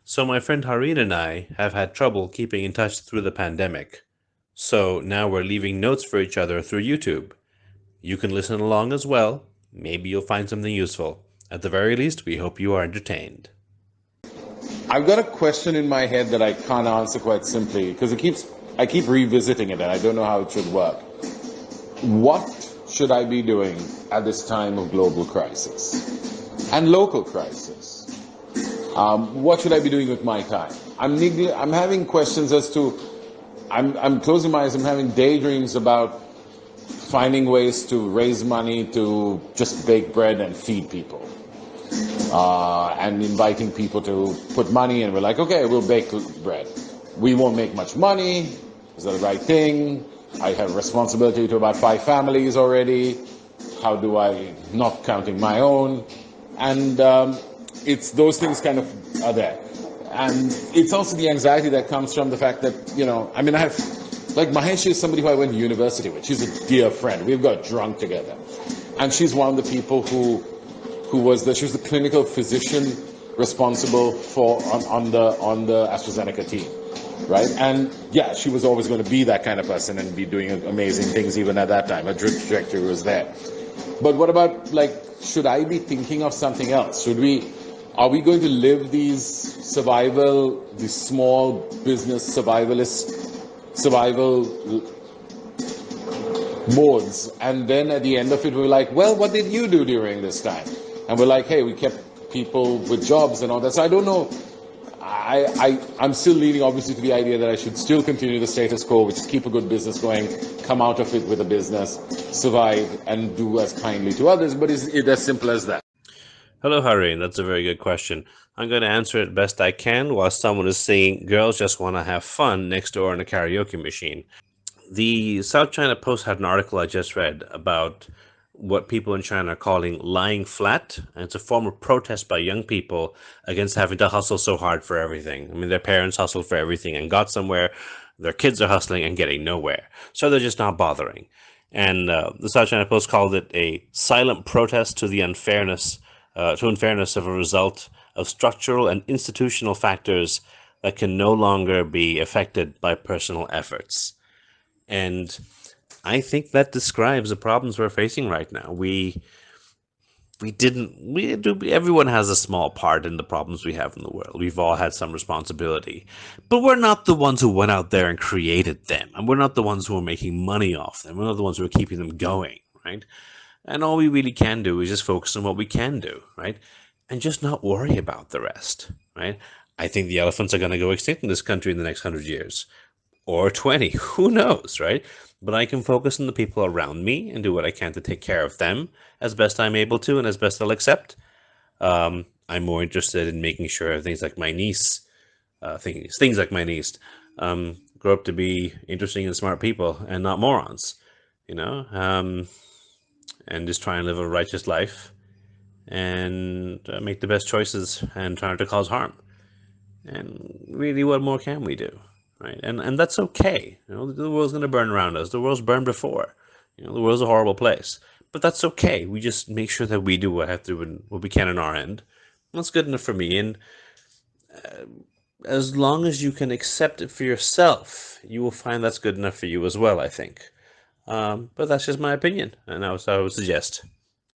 So my friend Hareen and I have had trouble keeping in touch through the pandemic. So now we're leaving notes for each other through YouTube. You can listen along as well. Maybe you'll find something useful. At the very least, we hope you are entertained. I've got a question in my head that I can't answer quite simply because I keep revisiting it and I don't know how it should work. What should I be doing at this time of global crisis and local crisis? What should I be doing with my time? I'm having questions as to. I'm closing my eyes. I'm having daydreams about finding ways to raise money to just bake bread and feed people. And inviting people to put money in. We're like, okay, we'll bake bread. We won't make much money. Is that the right thing? I have responsibility to about 5 families already. How do I, not counting my own? And it's those things kind of are there. And it's also the anxiety that comes from the fact that, I have, like Mahesh is somebody who I went to university with. She's a dear friend. We've got drunk together. And she's one of the people who she was the clinical physician responsible for on the AstraZeneca team, right? And yeah, she was always going to be that kind of person and be doing amazing things even at that time. Her trajectory was there. But what about, should I be thinking of something else? Are we going to live these small business survival modes, and then at the end of it we're like, well, what did you do during this time? And we're like, hey, we kept people with jobs and all that. So I don't know. I'm still leaning, obviously, to the idea that I should still continue the status quo, which is keep a good business going, come out of it with a business, survive, and do as kindly to others. But is it as simple as that? Hello, Hareen. That's a very good question. I'm going to answer it best I can while someone is singing Girls Just Want to Have Fun next door in a karaoke machine. The South China Post had an article I just read about what people in China are calling lying flat, and it's a form of protest by young people against having to hustle so hard for everything. I mean, their parents hustled for everything and got somewhere. Their kids are hustling and getting nowhere, so they're just not bothering. And the South China Post called it a silent protest to the unfairness of a result of structural and institutional factors that can no longer be affected by personal efforts. And I think that describes the problems we're facing right now. Everyone has a small part in the problems we have in the world. We've all had some responsibility. But we're not the ones who went out there and created them. And we're not the ones who are making money off them. We're not the ones who are keeping them going, right? And all we really can do is just focus on what we can do, right? And just not worry about the rest, right? I think the elephants are going to go extinct in this country in the next 100 years. Or 20, who knows, right? But I can focus on the people around me and do what I can to take care of them as best I'm able to and as best I'll accept. I'm more interested in making sure things like my niece, grow up to be interesting and smart people and not morons, you know, and just try and live a righteous life and make the best choices and try not to cause harm. And really, what more can we do? Right? And that's okay. The world's going to burn around us. The world's burned before. The world's a horrible place. But that's okay. We just make sure that we do what we can on our end. That's good enough for me. And as long as you can accept it for yourself, you will find that's good enough for you as well, I think. But that's just my opinion, and that's what I would suggest.